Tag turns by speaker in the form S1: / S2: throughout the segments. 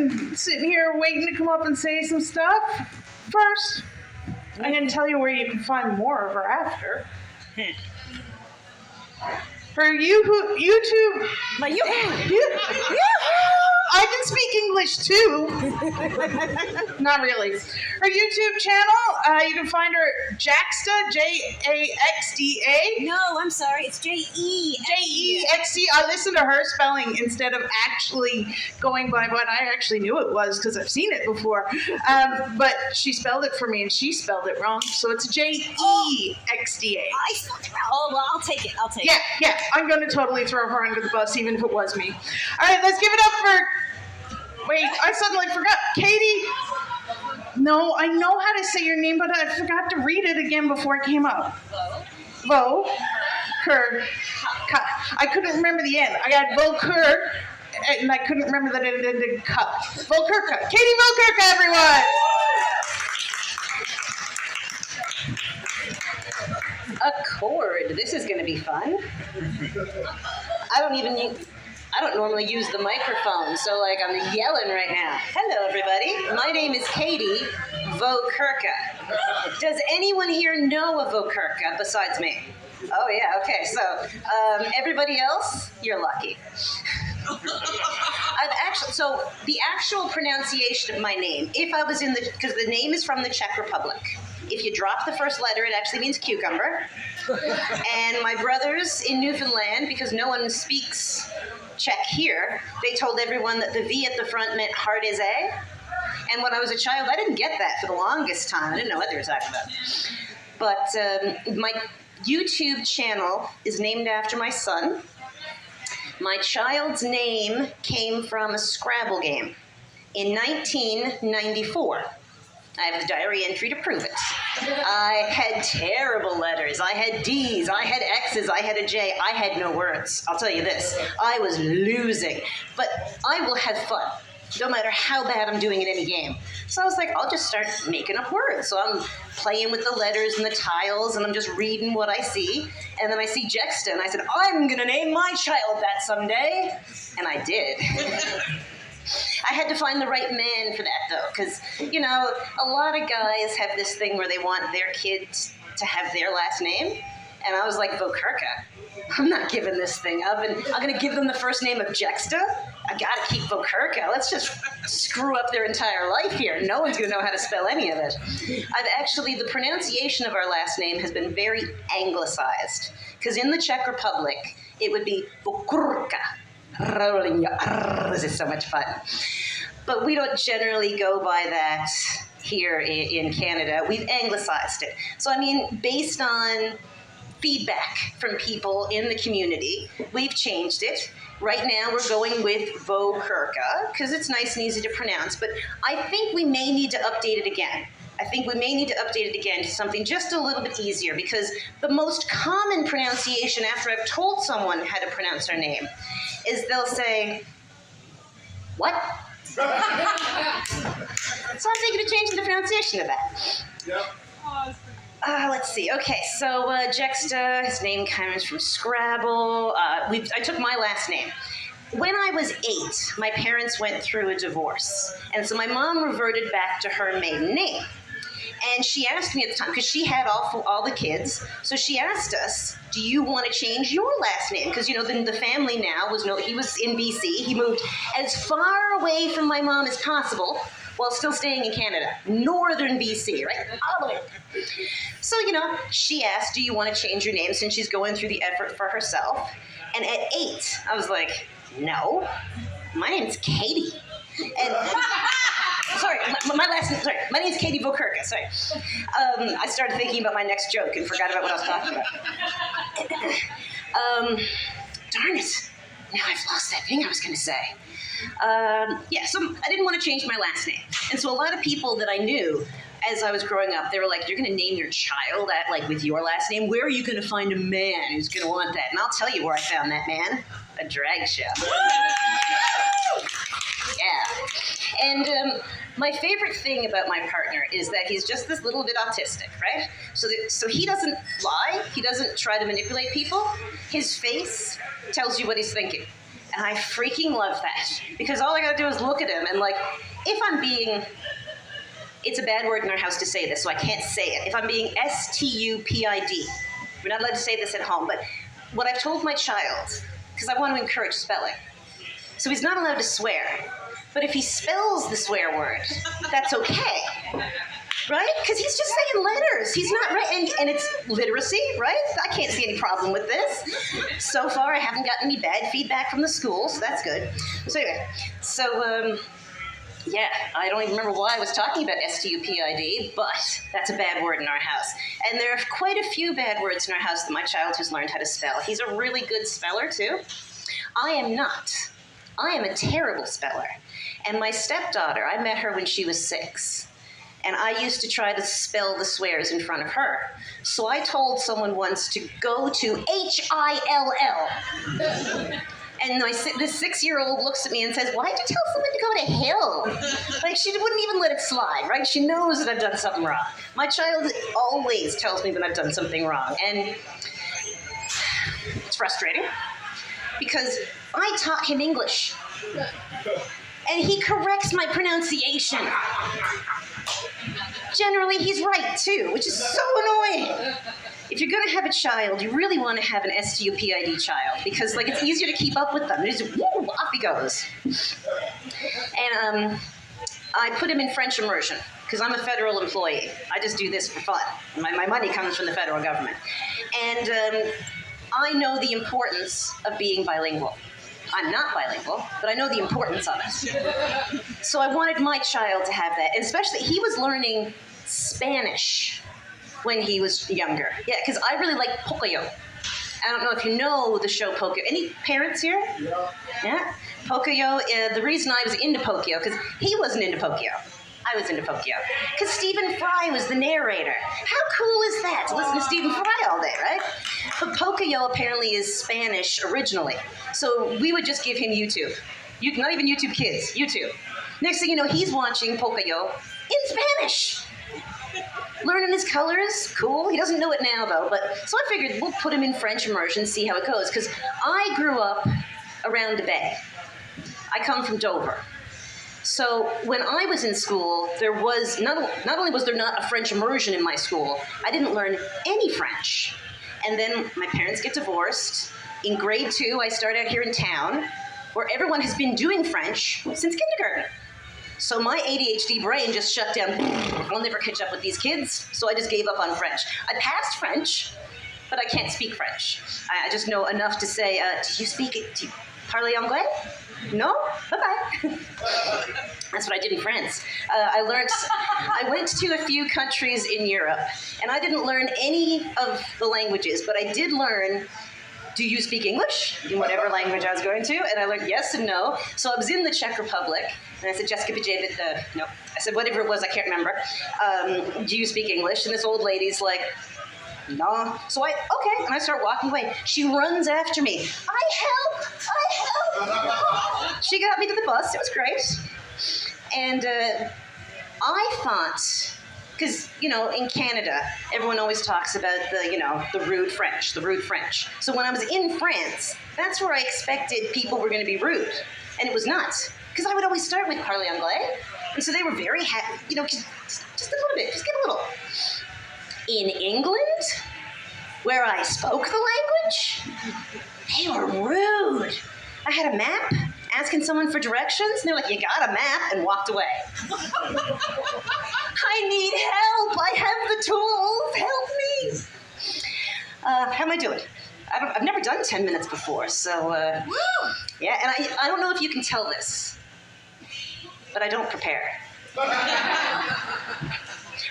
S1: been sitting here waiting to come up and say some stuff. First, I'm going to tell you where you can find more of her after. Her YouTube.
S2: My YouTube.
S1: I can speak English too. Not really. Her YouTube channel, you can find her Jaxda, Jaxda.
S2: No, I'm sorry. It's J-E.
S1: J-E-X-D. I listened to her spelling instead of actually going by what I actually knew it was because I've seen it before. But she spelled it for me and she spelled it wrong. So it's J-E-X-D-A.
S2: I spelled it wrong. Oh, well, I'll take it.
S1: Yeah. I'm going to totally throw her under the bus even if it was me. All right, let's give it up for... Wait, I suddenly forgot. Katie. No, I know how to say your name, but I forgot to read it again before it came up. Vo. Kerr. I couldn't remember the end. I got Vo Kerr, and I couldn't remember that it ended cup. Vo Kerr. Katie Vo Kerr, everyone.
S2: A chord. This is going to be fun. I don't normally use the microphone, so I'm yelling right now. Hello, everybody. My name is Katie Vokerka. Does anyone here know a Vokerka besides me? Oh, yeah, okay. So, everybody else, you're lucky. So the actual pronunciation of my name, because the name is from the Czech Republic. If you drop the first letter, it actually means cucumber. And my brothers in Newfoundland, because no one speaks Czech here, they told everyone that the V at the front meant heart is A. And when I was a child, I didn't get that for the longest time. I didn't know what they were talking about. But my YouTube channel is named after my son. My child's name came from a Scrabble game in 1994. I have the diary entry to prove it. I had terrible letters. I had D's, I had X's, I had a J. I had no words. I'll tell you this. I was losing. But I will have fun, no matter how bad I'm doing in any game. So I was like, I'll just start making up words. So I'm playing with the letters and the tiles, and I'm just reading what I see. And then I see Jaxda, and I said, I'm going to name my child that someday. And I did. I had to find the right man for that, though, because, a lot of guys have this thing where they want their kids to have their last name, and I was like, Vokerka, I'm not giving this thing up, and I'm going to give them the first name of Jaxda? I got to keep Vokerka. Let's just screw up their entire life here. No one's going to know how to spell any of it. The pronunciation of our last name has been very anglicized, because in the Czech Republic, it would be Vokerka. Rolling your R's is so much fun. But we don't generally go by that here in Canada. We've anglicized it. So, based on feedback from people in the community, we've changed it. Right now, we're going with Vokerka because it's nice and easy to pronounce. But I think we may need to update it again. To something just a little bit easier, because the most common pronunciation after I've told someone how to pronounce their name is they'll say, what? So I'm thinking of changing the pronunciation of that.
S3: Yep.
S2: Let's see. Okay, so Jaxda, his name comes from Scrabble. I took my last name. When I was 8, my parents went through a divorce, and so my mom reverted back to her maiden name. And she asked me at the time, because she had all the kids, so she asked us, do you want to change your last name? Because, the family now he was in BC. He moved as far away from my mom as possible while still staying in Canada. Northern BC, right? All the way. So, she asked, do you want to change your name since she's going through the effort for herself? And at 8, I was like, no, my name's Katie. And sorry, my last name. Sorry, my name is Katie Vokerka. Sorry, I started thinking about my next joke and forgot about what I was talking about. Darn it! Now I've lost that thing I was going to say. So I didn't want to change my last name, and so a lot of people that I knew as I was growing up, they were like, "You're going to name your child with your last name? Where are you going to find a man who's going to want that?" And I'll tell you where I found that man: a drag show. Yeah. And my favorite thing about my partner is that he's just this little bit autistic, right? So he doesn't lie. He doesn't try to manipulate people. His face tells you what he's thinking. And I freaking love that. Because all I gotta do is look at him and like, if I'm being, it's a bad word in our house to say this, so I can't say it. If I'm being stupid, we're not allowed to say this at home, but what I've told my child, because I want to encourage spelling. So he's not allowed to swear. But if he spells the swear word, that's okay. Right? Because he's just saying letters. He's not right. And it's literacy, right? I can't see any problem with this. So far, I haven't gotten any bad feedback from the school, so that's good. So anyway, yeah, I don't even remember why I was talking about stupid, but that's a bad word in our house. And there are quite a few bad words in our house that my child has learned how to spell. He's a really good speller, too. I am not. I am a terrible speller. And my stepdaughter, I met her when she was 6. And I used to try to spell the swears in front of her. So I told someone once to go to Hill. And this 6-year-old looks at me and says, why'd you tell someone to go to hill? Like, she wouldn't even let it slide, right? She knows that I've done something wrong. My child always tells me when I've done something wrong. And it's frustrating because I taught him English. And he corrects my pronunciation. Generally, he's right, too, which is so annoying. If you're going to have a child, you really want to have an stupid child because, like, it's easier to keep up with them. It's just, woo, off he goes. And I put him in French immersion because I'm a federal employee. I just do this for fun. My money comes from the federal government. And I know the importance of being bilingual. I'm not bilingual, but I know the importance of it. So I wanted my child to have that, and especially he was learning Spanish when he was younger. Yeah, because I really like Pocoyo. I don't know if you know the show Pocoyo. Any parents here? Yeah. Yeah? Pocoyo, the reason I was into Pocoyo, because he wasn't into Pocoyo. I was into Pocoyo. Because Stephen Fry was the narrator. How cool is that to listen to Stephen Fry all day, right? But Pocoyo apparently is Spanish originally. So we would just give him YouTube. Not even YouTube Kids, YouTube. Next thing you know, he's watching Pocoyo in Spanish. Learning his colors, cool. He doesn't know it now, though. But so I figured we'll put him in French immersion, see how it goes. Because I grew up around the bay. I come from Dover. So when I was in school, there was not only was there not a French immersion in my school, I didn't learn any French. And then my parents get divorced. In grade 2, I start out here in town, where everyone has been doing French since kindergarten. So my ADHD brain just shut down. I'll never catch up with these kids, so I just gave up on French. I passed French, but I can't speak French. I just know enough to say, do you speak it? Do you parler anglais? No? Bye-bye. That's what I did in France. I went to a few countries in Europe, and I didn't learn any of the languages, but I did learn, do you speak English? In whatever language I was going to, and I learned yes and no. So I was in the Czech Republic, and I said, Jessica Bajavit, no. I said, whatever it was, I can't remember. Do you speak English? And this old lady's like, no. So okay, and I start walking away. She runs after me. I help! She got me to the bus. It was great. And I thought, because, in Canada, everyone always talks about the rude French. So when I was in France, that's where I expected people were going to be rude. And it was not. Because I would always start with parler anglais. And so they were very happy, just a little bit, just get a little. In England, where I spoke the language, they were rude. I had a map, asking someone for directions, and they're like, you got a map, and walked away. I need help. I have the tools. Help me. How am I doing? I've never done 10 minutes before, so, yeah, and I don't know if you can tell this, but I don't prepare.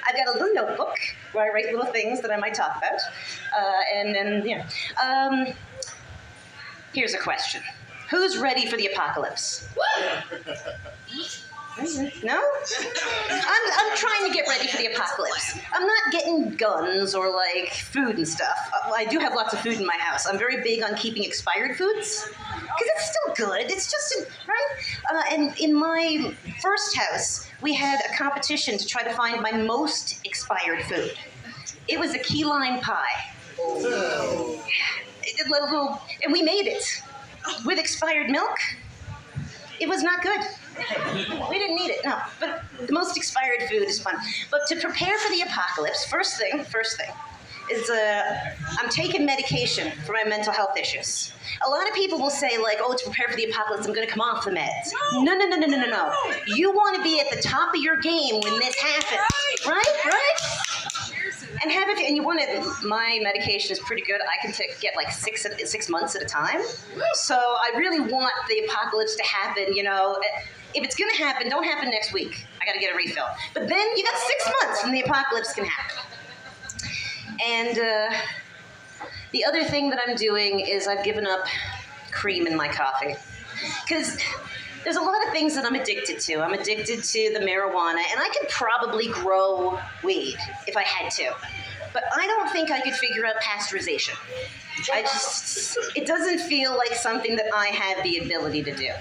S2: I've got a little notebook where I write little things that I might talk about. And then, here's a question. Who's ready for the apocalypse? No? I'm trying to get ready for the apocalypse. I'm not getting guns or, food and stuff. I do have lots of food in my house. I'm very big on keeping expired foods. Because it's still good. It's just, right? And in my first house, we had a competition to try to find my most expired food. It was a key lime pie. And we made it. with expired milk. It was not good. We didn't need it, no. But the most expired food is fun. But to prepare for the apocalypse, first thing is I'm taking medication for my mental health issues. A lot of people will say, like, oh, to prepare for the apocalypse, I'm going to come off the meds. No. You want to be at the top of your game when this happens. Right? And have it, and you want it. My medication is pretty good. I can get like 6 months at a time. So I really want the apocalypse to happen. You know, if it's gonna happen, don't happen next week. I got to get a refill. But then you got 6 months, and the apocalypse can happen. And the other thing that I'm doing is I've given up cream in my coffee because there's a lot of things that I'm addicted to. I'm addicted to the marijuana, and I could probably grow weed if I had to. But I don't think I could figure out pasteurization. It doesn't feel like something that I have the ability to do.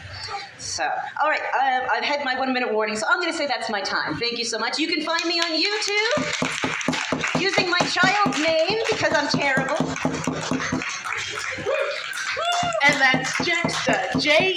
S2: So, all right, I've had my 1 minute warning, so I'm going to say that's my time. Thank you so much. You can find me on YouTube using my child's name because I'm terrible.
S1: And that's Jexta, J